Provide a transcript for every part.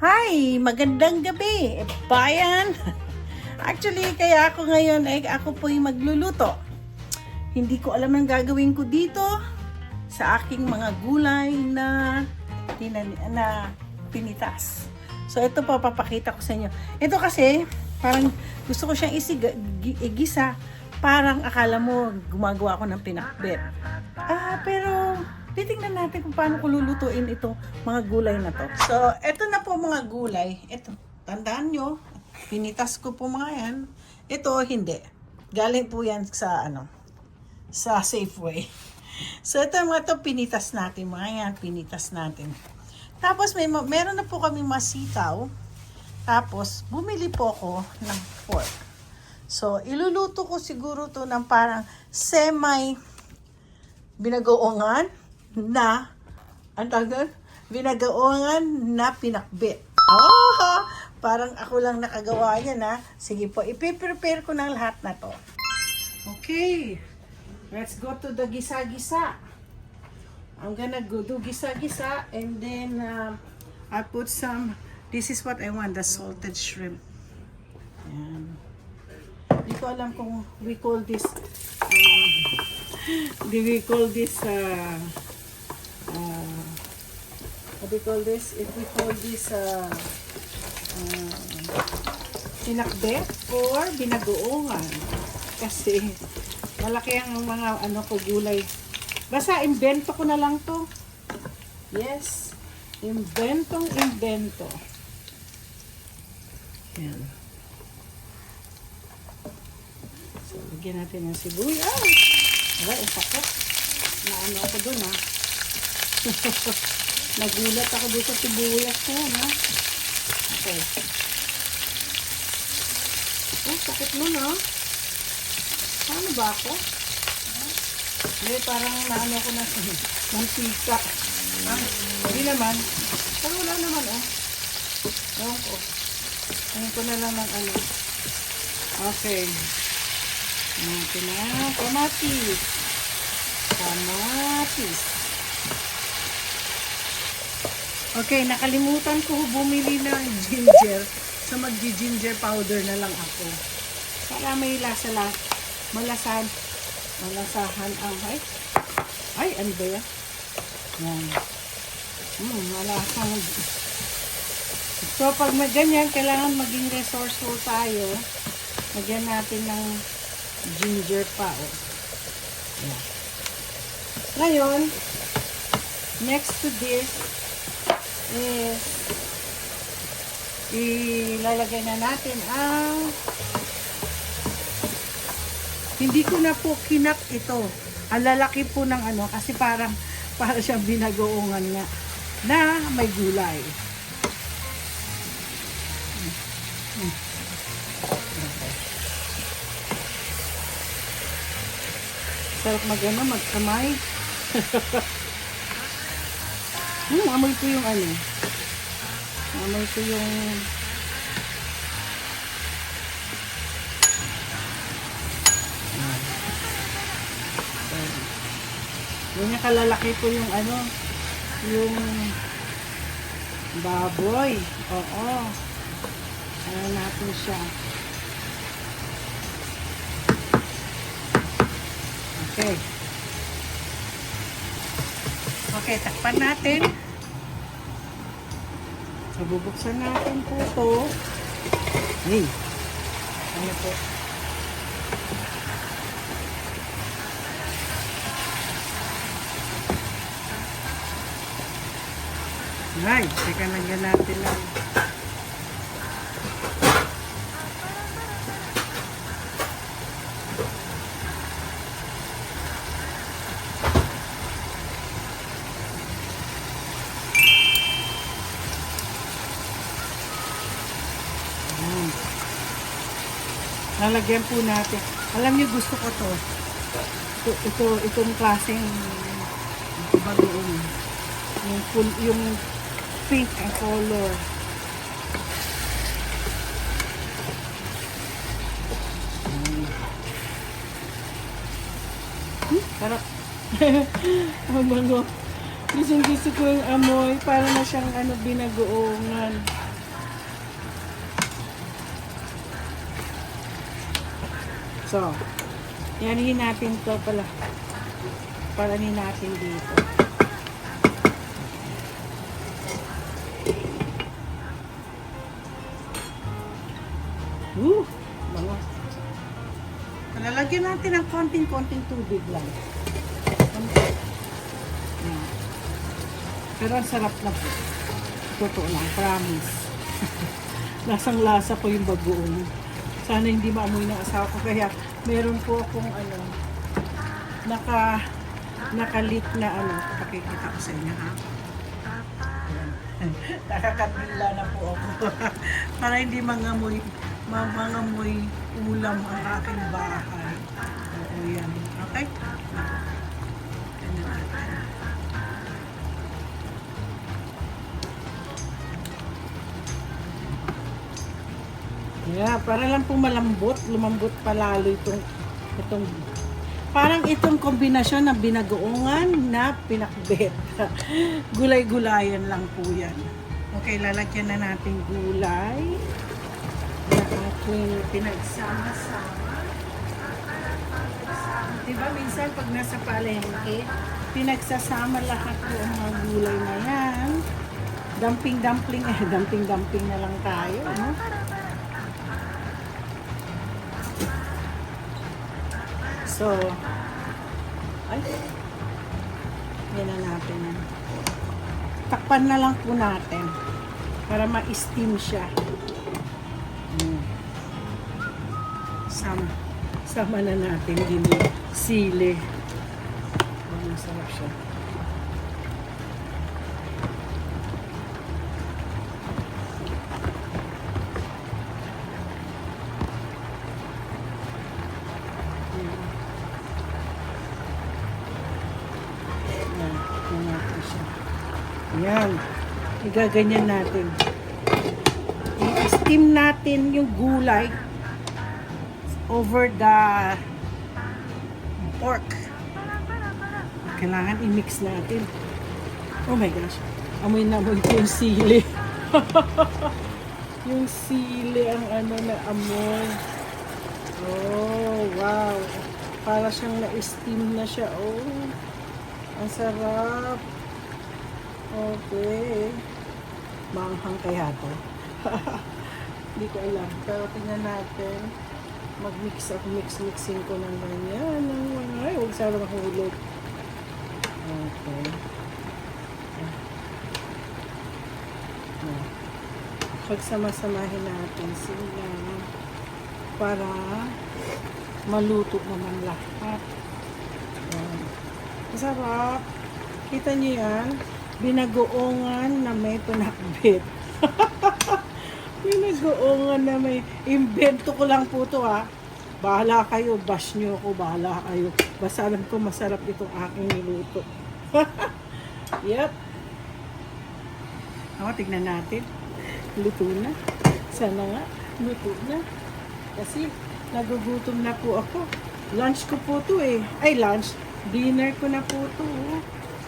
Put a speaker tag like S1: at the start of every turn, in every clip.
S1: Hi! Magandang gabi, bayan! Actually, kaya ako ngayon ay ako po yung magluluto. Hindi ko alam ang gagawin ko dito sa aking mga gulay na pinitas. So, ito po, papakita ko sa inyo. Ito kasi, parang gusto ko siyang igisa. Parang akala mo gumagawa ako ng pinakbet. Pero titingnan natin kung paano ko lulutuin ito, mga gulay na to. So, ito na po mga gulay. Ito, tandaan nyo, pinitas ko po mga yan. Ito, hindi. Galing po yan sa, sa Safeway. So, ito mga to pinitas natin. Mga yan, pinitas natin. Tapos, meron na po kami masitaw. Tapos, bumili po ako ng pork. So, iluluto ko siguro to ng parang binagoongan na, binagoongan na pinakbit. Parang ako lang nakagawa yan ha. Sige po, ipiprepare ko ng lahat na to. Okay, let's go to the gisa-gisa. I'm gonna go do gisa-gisa and then I put some, this is what I want, the salted shrimp. Ayan. Hindi ko alam kung we call this what do we call this if we call this pinakbet or binagoongan kasi malaki ang mga ko gulay. Basta invento ko na lang to. Yes, invento. Yan. So, lagyan natin ng sibuyas. Wala, sakot. Naano ako dun, ha? Nagulat ako dito sa sibuyas ko, ha? Okay. Oh, sakit mo, no? Paano ba ako? Hindi, parang naano ko na sa mantika. Hindi naman. Pero wala naman, oh. Ewan ko. Ngayon ko na lang ng Okay. Natin na kamatis. Okay, nakalimutan ko bumili ng ginger. So maggi-ginger powder na lang ako. Para may malasahan ang ano ba yan? Yan. Malasang. So pag ganyan, kailangan maging resourceful tayo. Lagyan natin ng ginger pa, oh. Yeah. Ngayon, next to this is ilalagay na natin ang hindi ko na po kinap ito. Ang lalaki po ng kasi para siyang binagoongan nga na may gulay. Sarap magkamay. Amoy ko yung Amoy ko yung ganyan kalalaki po yung yung baboy. Oo. Natin siya. Okay. Okay, takpan natin. So, bubuksan natin po ito. Hey. Ano po? Ay, teka, lagyan natin lang. Lalagyan po natin. Alam niyo, gusto ko to. Itong klaseng bagoong. Yung pink ang color. Sarap. Ang bango. Gusto ko yung amoy. Para na siyang binagoongan. So, yanin natin to pala. Paranin natin dito. Bango. Lalagyan natin ng konting-konting tubig lang. Ayan. Pero ang sarap na po. Totoo lang, promise. Lasang-lasa ko yung bagoong. Sana hindi maamoy ng asawa ko. Kaya meron po akong nakalit na pakikita ko sa inyo, ha? Nakakatila na po ako. Para hindi mangamoy ulam ang aking bahay. Oo, yan. Okay? Yeah, para lang po lumambot palalo itong parang itong kombinasyon ng binagoongan na pinakbet. Gulay-gulayan lang po yan. Okay, lalagyan na natin gulay na ating pinagsama-sama. Diba minsan pag nasa palengke, pinagsasama lahat po ang mga gulay na yan. Dumping-dumpling na lang tayo, no? So, yan na natin. Takpan na lang po natin para ma-steam siya. Sama na natin din yung sili. Masarap siya. Yan. Igaganyan natin. I-steam natin yung gulay over the pork. Kailangan i-mix natin. Oh my gosh. Amoy na amoy ko yung sili. Yung sili ang na amoy. Oh, wow. Para siyang na-steam na siya. Oh. Ang sarap. Okay. Maanghang kaya to. Hindi ko alam. Pero tingnan natin. Mixing ko ng ganyan. Ay, huwag sana mahulog. Okay. Pagsama-samahin natin sila para maluto naman lahat. Masarap. Kita niyo yan? Binagoongan na may pinakbit. Binagoongan na may invento ko lang po to, ha. Bahala kayo, bash nyo ako, bahala kayo. Basta alam ko masarap itong aking niluto. Yep. Tignan natin. Luto na. Sana nga, luto na. Kasi nagugutom na po ako. Lunch ko po to eh. Ay, lunch. Dinner ko na po to.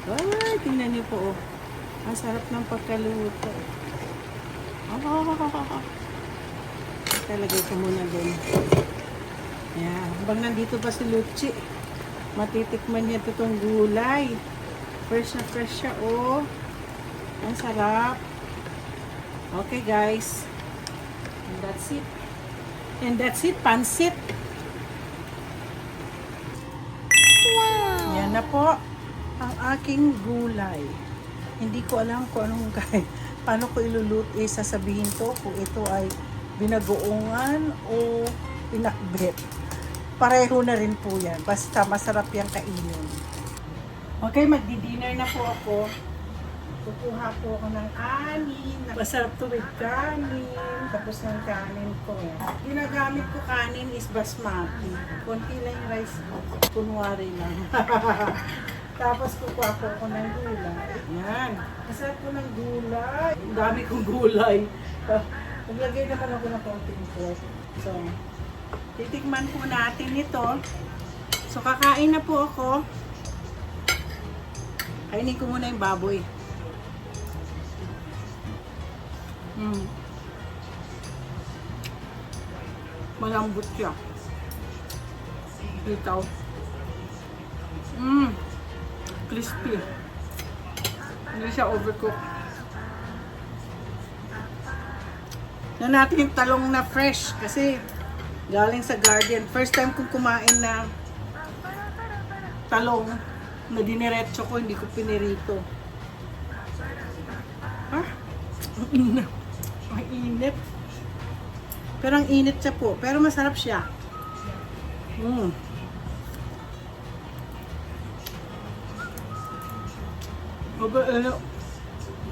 S1: Ay, tingnan niyo po. Ang sarap ng pagkaluto. Talagay ko muna din. Yan. Habang nandito pa si Luchi, matitikman niya itong gulay. Fresh na fresh siya, oh. Ang sarap. Okay, guys. And that's it. And that's it. Pansit. Wow! Yan na po ang aking gulay. Hindi ko alam kung anong paano ko iluluto, sasabihin to kung ito ay binagoongan o pinakbet. Pareho na rin po yan. Basta masarap yung kainin. Okay, magdi-dinner na po ako. Kukuha po ako ng kanin. Masarap to with kanin. Tapos ng kanin ko. Ginagamit ko kanin is basmati. Konti lang yung rice. Kunwari lang. Tapos kukuha po ako ng gulay. Yan. Masarap po ng gulay. Ang dami kong gulay. Naglagay naman ako ng konting pork. So, titikman po natin ito. So, kakain na po ako. Kainin ko muna yung baboy. Malambot siya. Itaw. Crispy. Hindi siya overcooked. Na natin yung talong na fresh kasi galing sa garden. First time kong kumain na talong na diniretso ko, hindi ko pinirito. Ah, ang init. Ang init. Pero ang init siya po. Pero masarap siya.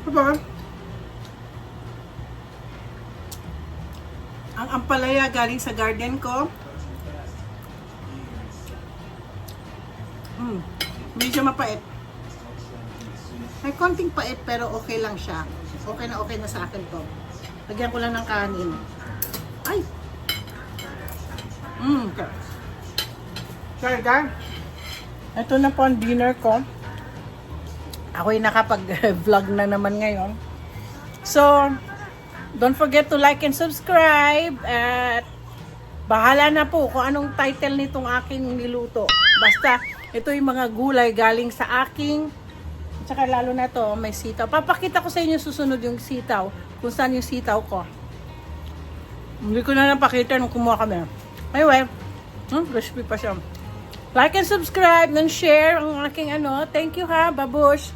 S1: Diba? Ang ampalaya galing sa garden ko. Hindi siya mapait. May konting pait pero okay lang siya. Okay na sa akin to. Lagyan ko lang ng kanin. Ay! Okay. Sorry guys. Ito na po ang dinner ko. Ako'y nakapag-vlog na naman ngayon. So, don't forget to like and subscribe. At bahala na po kung anong title nitong aking niluto. Basta, ito yung mga gulay galing sa aking, tsaka lalo na to, may sitaw. Papakita ko sa inyo susunod yung sitaw. Kung saan yung sitaw ko. Hindi ko na napakita nung kumuha kami. Anyway, recipe pa siya. Like and subscribe and share ang aking Thank you ha, babush.